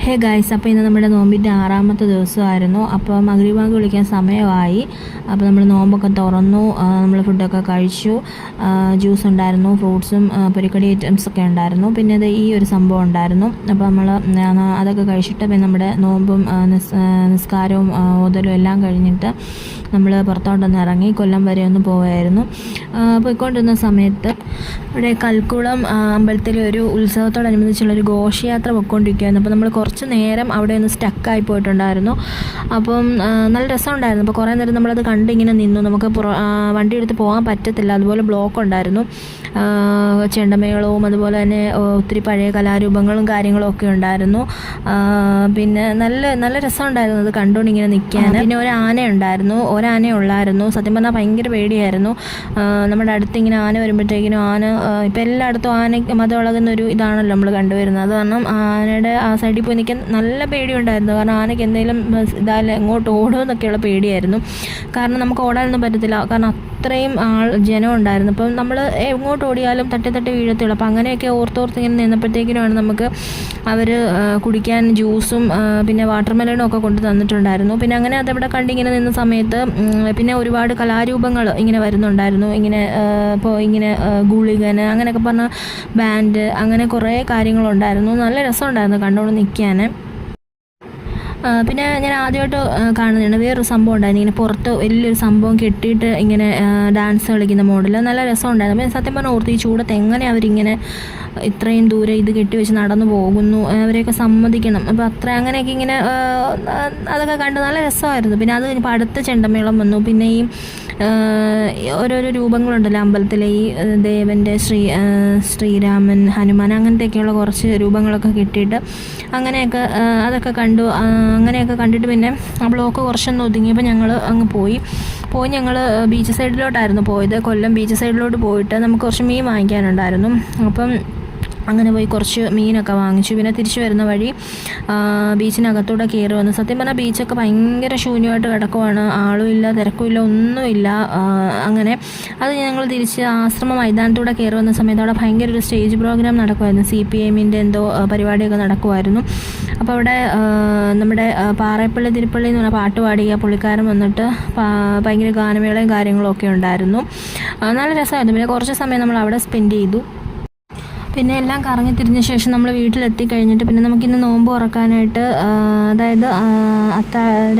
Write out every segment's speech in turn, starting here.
Hey guys, അപ്പോൾ ഇന്ന് നമ്മുടെ നോമ്പിൻ്റെ 6ാമത്തെ ദിവസമായിരുന്നു. അപ്പോൾ മഗ്‌രിബ് ബാങ്ക് വിളിക്കാൻ സമയമായി. അപ്പോൾ നമ്മൾ നോമ്പൊക്കെ തുറന്നു, നമ്മൾ ഫുഡൊക്കെ കഴിച്ചു. ജ്യൂസ് ഉണ്ടായിരുന്നു, ഫ്രൂട്ട്സും പൊരിക്കടി ഐറ്റംസൊക്കെ ഉണ്ടായിരുന്നു. പിന്നെ ഇത് ഈ ഒരു സംഭവം ഉണ്ടായിരുന്നു. അപ്പോൾ നമ്മൾ അതൊക്കെ കഴിച്ചിട്ട് പിന്നെ നമ്മുടെ നോമ്പും നിസ്കാരവും ഓതലും എല്ലാം കഴിഞ്ഞിട്ട് നമ്മൾ പുറത്തോട്ടൊന്ന് ഇറങ്ങി കൊല്ലം വരെ ഒന്ന് പോവുമായിരുന്നു. പോയിക്കൊണ്ടിരുന്ന സമയത്ത് ഇവിടെ കൽക്കുളം അമ്പലത്തിലെ ഒരു ഉത്സവത്തോടനുബന്ധിച്ചുള്ളൊരു ഘോഷയാത്ര പോയിക്കൊണ്ടിരിക്കുകയായിരുന്നു. അപ്പോൾ നമ്മൾ കുറച്ച് നേരം അവിടെ ഒന്ന് സ്റ്റക്കായി പോയിട്ടുണ്ടായിരുന്നു. അപ്പം നല്ല രസമുണ്ടായിരുന്നു. അപ്പോൾ കുറേ നേരം നമ്മളത് കണ്ടിങ്ങനെ നിന്നു. നമുക്ക് വണ്ടി എടുത്ത് പോകാൻ പറ്റത്തില്ല, അതുപോലെ ബ്ലോക്ക് ഉണ്ടായിരുന്നു. ചെണ്ടമേളവും അതുപോലെ തന്നെ ഒത്തിരി പഴയ കലാരൂപങ്ങളും കാര്യങ്ങളും ഒക്കെ ഉണ്ടായിരുന്നു. പിന്നെ നല്ല രസമുണ്ടായിരുന്നു അത് കണ്ടുകൊണ്ട് ഇങ്ങനെ നിൽക്കാൻ. പിന്നെ ഒരു ആന ഉണ്ടായിരുന്നു, ഒരാനയെ ഉള്ളായിരുന്നു. സത്യം പറഞ്ഞാൽ ഭയങ്കര പേടിയായിരുന്നു. നമ്മുടെ അടുത്ത് ഇങ്ങനെ ആന വരുമ്പോഴത്തേക്കിനും ഇപ്പം എല്ലായിടത്തും ആന മതമുളകുന്നൊരു ഇതാണല്ലോ നമ്മൾ കണ്ടുവരുന്നത്. അത് കാരണം ആനയുടെ ആ സൈഡിൽ പോയി നിൽക്കാൻ നല്ല പേടിയുണ്ടായിരുന്നു. കാരണം ആനയ്ക്ക് എന്തെങ്കിലും ഇതായാലും എങ്ങോട്ട് ഓടുമെന്നൊക്കെയുള്ള പേടിയായിരുന്നു. കാരണം നമുക്ക് ഓടാനൊന്നും പറ്റത്തില്ല, കാരണം അത്രയും ജനം ഉണ്ടായിരുന്നു. അപ്പം നമ്മൾ എങ്ങോട്ട് ഓടിയാലും തട്ടി വീഴത്തുള്ളൂ. അപ്പം അങ്ങനെയൊക്കെ ഓർത്തോർത്ത് ഇങ്ങനെ നിന്നപ്പോഴത്തേക്കിനുമാണ് നമുക്ക് അവർ കുടിക്കാൻ ജ്യൂസും പിന്നെ വാട്ടർ മെലണും ഒക്കെ കൊണ്ട് തന്നിട്ടുണ്ടായിരുന്നു. പിന്നെ അങ്ങനെ അതവിടെ കണ്ടിങ്ങനെ നിന്ന സമയത്ത് പിന്നെ ഒരുപാട് കലാരൂപങ്ങൾ ഇങ്ങനെ വരുന്നുണ്ടായിരുന്നു. ഇങ്ങനെ ഇപ്പോൾ ഇങ്ങനെ ഗുളികൻ അങ്ങനെയൊക്കെ പറഞ്ഞ ബാൻഡ്, അങ്ങനെ കുറേ കാര്യങ്ങളുണ്ടായിരുന്നു. നല്ല രസമുണ്ടായിരുന്നു കണ്ടുകൊണ്ട് നിൽക്കാൻ. പിന്നെ ഞാൻ ആദ്യമായിട്ട് കാണുന്നുണ്ട് വേറൊരു സംഭവം ഉണ്ടായിരുന്നു. ഇങ്ങനെ പുറത്ത് വലിയൊരു സംഭവം കെട്ടിയിട്ട് ഇങ്ങനെ ഡാൻസ് കളിക്കുന്ന മോഡൽ, നല്ല രസമുണ്ടായിരുന്നു. പിന്നെ സത്യം പറഞ്ഞാൽ ഓർത്ത് ഈ ചൂടത്ത് എങ്ങനെ അവരിങ്ങനെ ഇത്രയും ദൂരെ ഇത് കെട്ടിവെച്ച് നടന്നു പോകുന്നു, അവരെയൊക്കെ സമ്മതിക്കണം. അപ്പോൾ അങ്ങനെയൊക്കെ ഇങ്ങനെ അതൊക്കെ കണ്ട് നല്ല രസമായിരുന്നു. പിന്നെ അത് കഴിഞ്ഞപ്പോൾ അടുത്ത ചെണ്ടമേളം വന്നു. പിന്നെ ഈ ഓരോരോ രൂപങ്ങളുണ്ടല്ലോ അമ്പലത്തിലെ, ഈ ദേവൻ്റെ ശ്രീരാമൻ, ഹനുമാൻ, അങ്ങനത്തെയൊക്കെയുള്ള കുറച്ച് രൂപങ്ങളൊക്കെ കിട്ടിയിട്ട് അങ്ങനെയൊക്കെ അതൊക്കെ കണ്ടു. അങ്ങനെയൊക്കെ കണ്ടിട്ട് പിന്നെ ആ ബ്ലോക്ക് കുറച്ചൊന്ന് ഒതുങ്ങിയപ്പോൾ ഞങ്ങൾ അങ്ങ് പോയി ഞങ്ങൾ ബീച്ച് സൈഡിലോട്ടായിരുന്നു പോയത്. കൊല്ലം ബീച്ച് സൈഡിലോട്ട് പോയിട്ട് നമുക്ക് കുറച്ച് മീൻ വാങ്ങിക്കാനുണ്ടായിരുന്നു. അപ്പം അങ്ങനെ പോയി കുറച്ച് മീനൊക്കെ വാങ്ങിച്ചു. പിന്നെ തിരിച്ചു വരുന്ന വഴി ബീച്ചിനകത്തൂടെ കയറി വന്നു. സത്യം പറഞ്ഞാൽ ബീച്ചൊക്കെ ഭയങ്കര ശൂന്യമായിട്ട് കിടക്കുവാണ്, ആളുമില്ല, തിരക്കുമില്ല, ഒന്നുമില്ല. അങ്ങനെ അത് ഞങ്ങൾ തിരിച്ച് ആശ്രമ മൈതാനത്തൂടെ കയറി വന്ന സമയത്ത് അവിടെ ഭയങ്കര ഒരു സ്റ്റേജ് പ്രോഗ്രാം നടക്കുമായിരുന്നു. CPM-ൻ്റെ എന്തോ പരിപാടിയൊക്കെ നടക്കുമായിരുന്നു. അപ്പോൾ അവിടെ നമ്മുടെ പാറേപ്പള്ളി തിരുപ്പള്ളി എന്ന് പറഞ്ഞ പാട്ട് പാടിയ പുള്ളിക്കാരൻ വന്നിട്ട് ഭയങ്കര ഗാനമേളയും കാര്യങ്ങളും ഒക്കെ ഉണ്ടായിരുന്നു. നല്ല രസമായിരുന്നു. പിന്നെ കുറച്ച് സമയം നമ്മൾ അവിടെ സ്പെൻഡ് ചെയ്തു. പിന്നെ എല്ലാം കറങ്ങി തിരിഞ്ഞ ശേഷം നമ്മൾ വീട്ടിലെത്തി കഴിഞ്ഞിട്ട് പിന്നെ നമുക്കിന്ന് നോമ്പ് തുറക്കാനായിട്ട്, അതായത്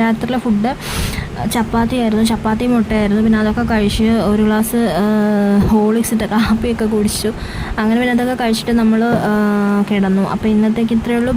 രാത്രിയിലെ ഫുഡ് ചപ്പാത്തി മുട്ടയായിരുന്നു. പിന്നെ അതൊക്കെ കഴിച്ച് ഒരു ഗ്ലാസ് ഹോർലിക്സ് ഇട്ട കാപ്പിയൊക്കെ കുടിച്ചു. അങ്ങനെ പിന്നെ അതൊക്കെ കഴിച്ചിട്ട് നമ്മൾ കിടന്നു. അപ്പോൾ ഇന്നത്തേക്ക് ഇത്രയേ ഉള്ളൂ.